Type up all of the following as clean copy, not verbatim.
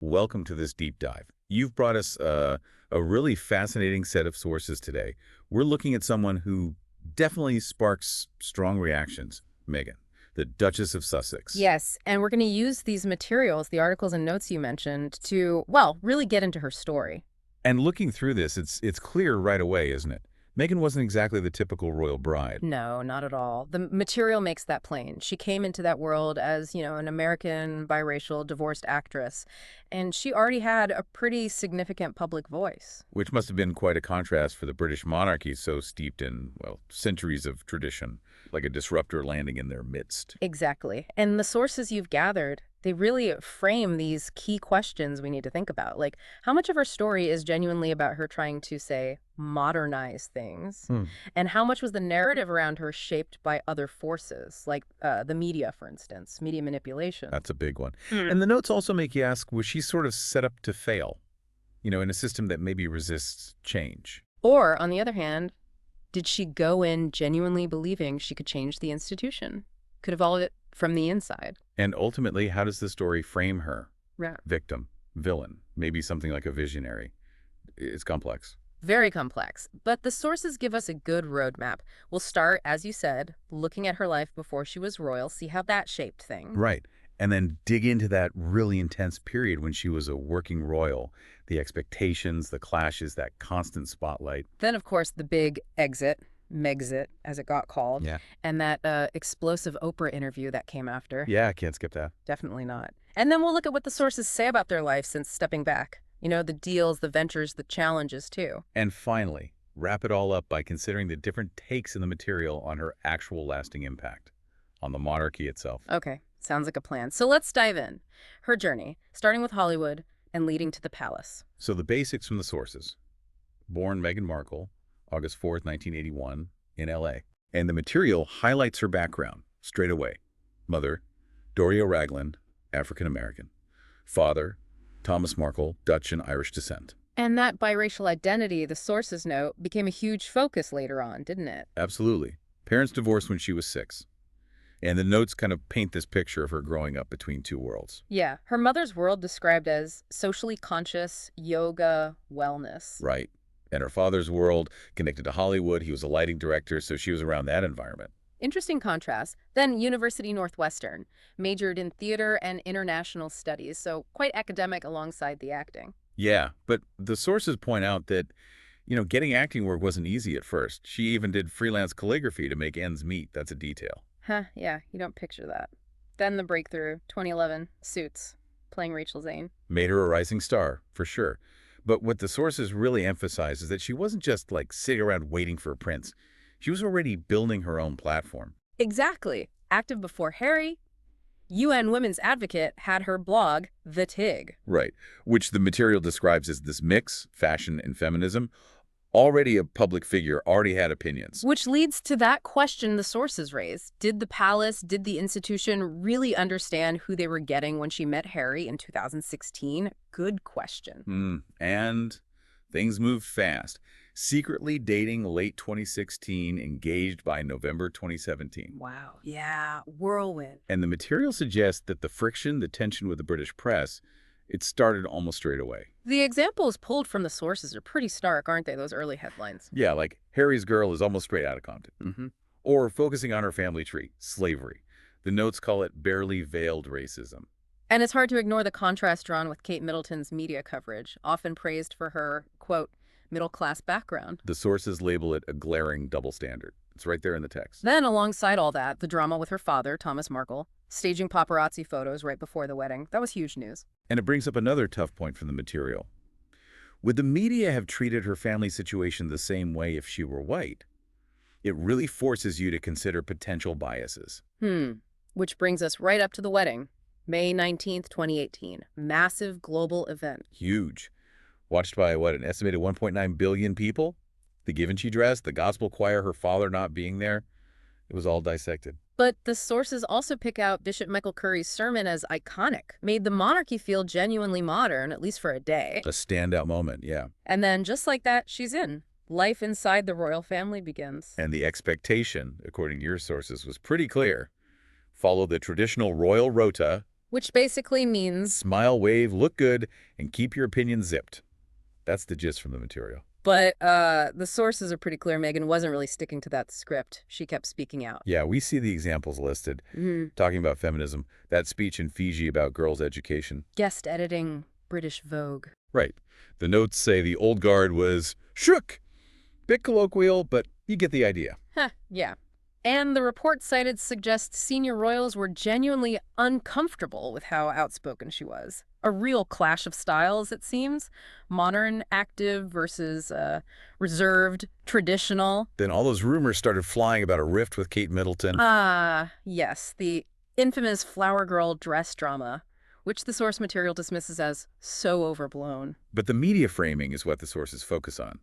welcome to this deep dive. You've brought us a really fascinating set of sources today. We're looking at someone who definitely sparks strong reactions, Meghan, the Duchess of Sussex. Yes, and we're going to use these materials, the articles and notes you mentioned, to, well, really get into her story. And looking through this, it's clear right away, isn't it? Meghan wasn't exactly the typical royal bride. No, not at all. The material makes that plain. She came into that world as, an American, biracial, divorced actress, and she already had a pretty significant public voice. Which must have been quite a contrast for the British monarchy, so steeped in, well, centuries of tradition, like a disruptor landing in their midst. Exactly. And the sources you've gathered, they really frame these key questions we need to think about. Like, how much of her story is genuinely about her trying to, say, modernize things? And how much was the narrative around her shaped by other forces, like the media, for instance, media manipulation? That's a big one. And the notes also make you ask, was she sort of set up to fail, in a system that maybe resists change? Or, on the other hand, did she go in genuinely believing she could change the institution, could evolve it from the inside? And ultimately, how does the story frame her? Right. Victim, villain, maybe something like a visionary. It's complex. Very complex, but the sources give us a good roadmap. We'll start, as you said, looking at her life before she was royal, see how that shaped things. Right. And then dig into that really intense period when she was a working royal, the expectations, the clashes, that constant spotlight. Then, of course, the big exit, Megxit, as it got called, Yeah. and that explosive Oprah interview that came after. Yeah, I can't skip that. Definitely not. And then we'll look at what the sources say about their life since stepping back. The deals, the ventures, the challenges, too. And finally, wrap it all up by considering the different takes in the material on her actual lasting impact on the monarchy itself. Okay, sounds like a plan. So let's dive in. Her journey, starting with Hollywood and leading to the palace. So the basics from the sources. Born Meghan Markle, August 4th, 1981, in L.A. And the material highlights her background straight away. Mother, Doria Ragland, African-American. Father, Thomas Markle, Dutch and Irish descent. And that biracial identity, the sources note, became a huge focus later on, didn't it? Absolutely. Parents divorced when she was 6. And the notes kind of paint this picture of her growing up between two worlds. Yeah, her mother's world described as socially conscious, yoga, wellness. Right. And her father's world, connected to Hollywood, he was a lighting director, so she was around that environment. Interesting contrast. Then University Northwestern, majored in theater and international studies, so quite academic alongside the acting. Yeah, but the sources point out that, getting acting work wasn't easy at first. She even did freelance calligraphy to make ends meet. That's a detail. Huh, yeah, you don't picture that. Then the breakthrough, 2011, Suits, playing Rachel Zane. Made her a rising star, for sure. But what the sources really emphasize is that she wasn't just, sitting around waiting for a prince. She was already building her own platform. Exactly. Active before Harry, UN Women's Advocate had her blog, The Tig. Right, which the material describes as this mix, fashion and feminism. Already a public figure, already had opinions. Which leads to that question the sources raise. Did the palace, did the institution really understand who they were getting when she met Harry in 2016? Good question. And things moved fast. Secretly dating late 2016, engaged by November 2017. Wow. Yeah, whirlwind. And the material suggests that the friction, the tension with the British press, it started almost straight away. The examples pulled from the sources are pretty stark, aren't they, those early headlines? Yeah, like Harry's girl is almost straight out of Compton. Or focusing on her family tree, slavery. The notes call it barely veiled racism. And it's hard to ignore the contrast drawn with Kate Middleton's media coverage, often praised for her, quote, middle-class background. The sources label it a glaring double standard. It's right there in the text. Then, alongside all that, the drama with her father, Thomas Markle, staging paparazzi photos right before the wedding. That was huge news. And it brings up another tough point from the material. Would the media have treated her family situation the same way if she were white? It really forces you to consider potential biases. Which brings us right up to the wedding. May 19th, 2018. Massive global event. Huge. Watched by, an estimated 1.9 billion people? The Givenchy dress, the gospel choir, her father not being there. It was all dissected. But the sources also pick out Bishop Michael Curry's sermon as iconic, made the monarchy feel genuinely modern, at least for a day. A standout moment, yeah. And then, just like that, she's in. Life inside the royal family begins. And the expectation, according to your sources, was pretty clear. Follow the traditional royal rota, Which basically means, Smile, wave, look good, and keep your opinion zipped. That's the gist from the material. but the sources are pretty clear. Meghan wasn't really sticking to that script. She kept speaking out. Yeah, we see the examples listed, Mm-hmm. talking about feminism, that speech in Fiji about girls' education. Guest editing British Vogue. Right. The notes say the old guard was shook. Bit colloquial, but you get the idea. Huh, yeah. And the report cited suggests senior royals were genuinely uncomfortable with how outspoken she was. A real clash of styles, it seems. Modern, active versus reserved, traditional. Then all those rumors started flying about a rift with Kate Middleton. Yes, the infamous flower girl dress drama, which the source material dismisses as so overblown. But the media framing is what the sources focus on.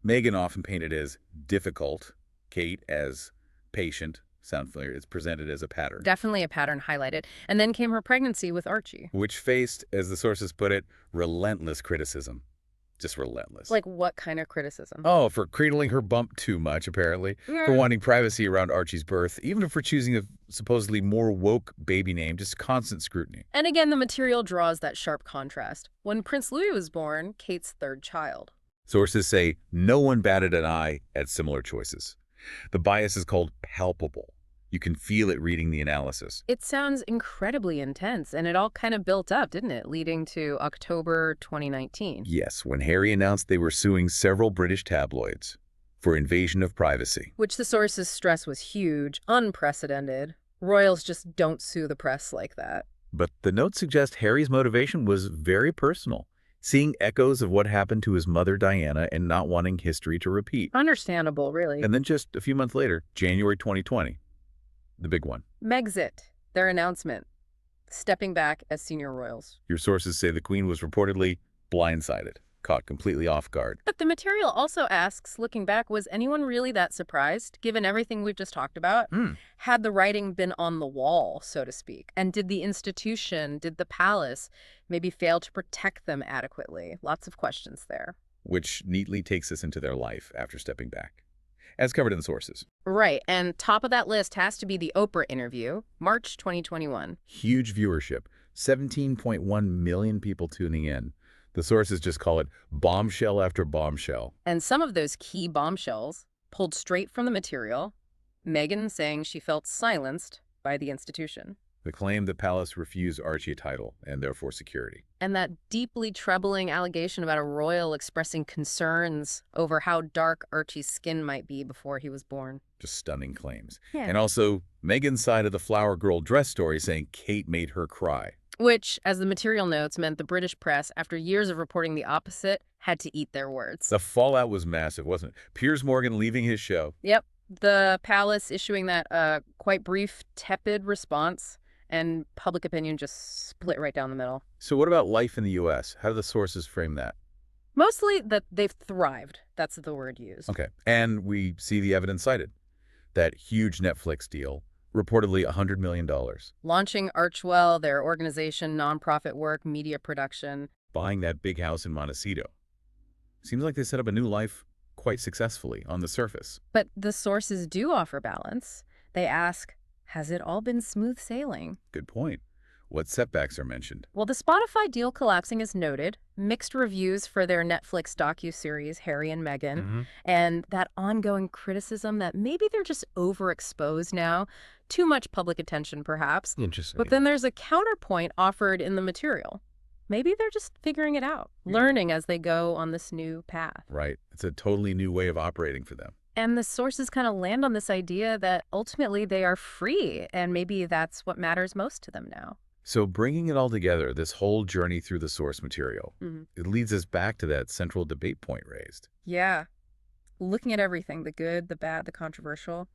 Meghan often painted as difficult, Kate as patient. Sound familiar? It's presented as a pattern. Definitely a pattern highlighted. And then came her pregnancy with Archie. Which faced, as the sources put it, relentless criticism. Just relentless. Like what kind of criticism? Oh, for cradling her bump too much, apparently. For wanting privacy around Archie's birth. Even for choosing a supposedly more woke baby name. Just constant scrutiny. And again, the material draws that sharp contrast. When Prince Louis was born, Kate's third child. Sources say no one batted an eye at similar choices. The bias is called palpable. You can feel it reading the analysis. It sounds incredibly intense, and it all kind of built up, didn't it, leading to October 2019. Yes, when Harry announced they were suing several British tabloids for invasion of privacy. Which the sources stress was huge, unprecedented. Royals just don't sue the press like that. But the notes suggest Harry's motivation was very personal, seeing echoes of what happened to his mother Diana and not wanting history to repeat. Understandable, really. And then just a few months later, January 2020, the big one. Megxit, their announcement, stepping back as senior royals. Your sources say the Queen was reportedly blindsided, caught completely off guard. But the material also asks, looking back, was anyone really that surprised, given everything we've just talked about? Had the writing been on the wall, so to speak? And did the institution, did the palace, maybe fail to protect them adequately? Lots of questions there. Which neatly takes us into their life after stepping back, as covered in the sources. Right, and top of that list has to be the Oprah interview, March 2021. Huge viewership, 17.1 million people tuning in. The sources just call it bombshell after bombshell. And some of those key bombshells pulled straight from the material, Meghan saying she felt silenced by the institution. The claim the palace refused Archie a title and therefore security. And that deeply troubling allegation about a royal expressing concerns over how dark Archie's skin might be before he was born. Just stunning claims. Yeah. And also Meghan's side of the flower girl dress story saying Kate made her cry. Which, as the material notes, meant the British press, after years of reporting the opposite, had to eat their words. The fallout was massive, wasn't it? Piers Morgan leaving his show. Yep. The palace issuing that quite brief, tepid response, and public opinion just split right down the middle. So what about life in the U.S.? How do the sources frame that? Mostly that they've thrived. That's the word used. Okay. And we see the evidence cited. That huge Netflix deal, reportedly $100 million. Launching Archwell, their organization, nonprofit work, media production. Buying that big house in Montecito. Seems like they set up a new life quite successfully on the surface. But the sources do offer balance. They ask, has it all been smooth sailing? Good point. What setbacks are mentioned? Well, the Spotify deal collapsing is noted, mixed reviews for their Netflix docuseries, Harry and Meghan, and that ongoing criticism that maybe they're just overexposed now, too much public attention perhaps. Interesting. But then there's a counterpoint offered in the material. Maybe they're just figuring it out, learning as they go on this new path. Right. It's a totally new way of operating for them. And the sources kind of land on this idea that ultimately they are free, and maybe that's what matters most to them now. So bringing it all together, this whole journey through the source material, it leads us back to that central debate point raised. Yeah. Looking at everything, the good, the bad, the controversial.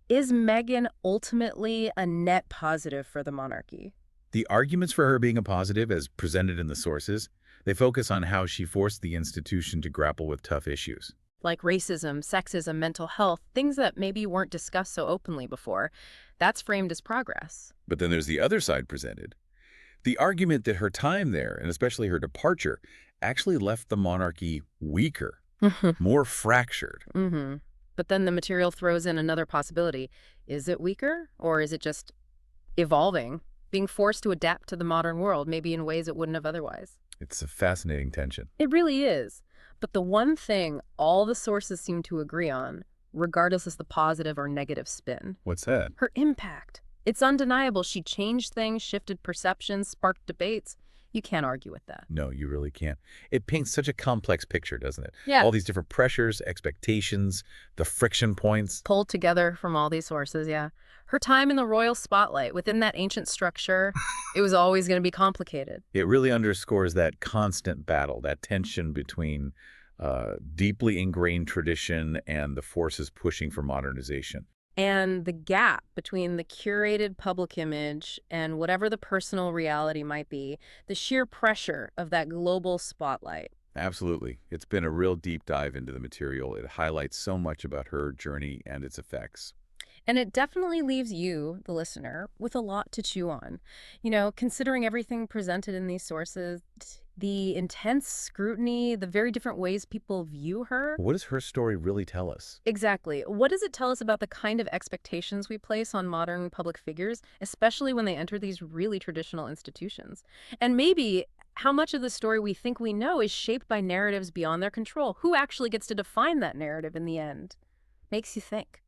Is Meghan ultimately a net positive for the monarchy? The arguments for her being a positive, as presented in the sources, they focus on how she forced the institution to grapple with tough issues. Like racism, sexism, mental health, things that maybe weren't discussed so openly before. That's framed as progress. But then there's the other side presented. The argument that her time there, and especially her departure, actually left the monarchy weaker, more fractured. But then the material throws in another possibility. Is it weaker, or is it just evolving? being forced to adapt to the modern world, maybe in ways it wouldn't have otherwise. It's a fascinating tension. It really is. But the one thing all the sources seem to agree on, regardless of the positive or negative spin, What's that? her impact. It's undeniable. She changed things, shifted perceptions, sparked debates. You can't argue with that. No, you really can't. It paints such a complex picture, doesn't it? Yeah. All these different pressures, expectations, the friction points. Pulled together from all these sources, yeah. Her time in the royal spotlight, within that ancient structure, it was always going to be complicated. It really underscores that constant battle, that tension between deeply ingrained tradition and the forces pushing for modernization. And the gap between the curated public image and whatever the personal reality might be, the sheer pressure of that global spotlight. Absolutely. It's been a real deep dive into the material. It highlights so much about her journey and its effects. And it definitely leaves you, the listener, with a lot to chew on. You know, considering everything presented in these sources, the intense scrutiny, the very different ways people view her. What does her story really tell us? Exactly. What does it tell us about the kind of expectations we place on modern public figures, especially when they enter these really traditional institutions? And maybe how much of the story we think we know is shaped by narratives beyond their control? Who actually gets to define that narrative in the end? Makes you think.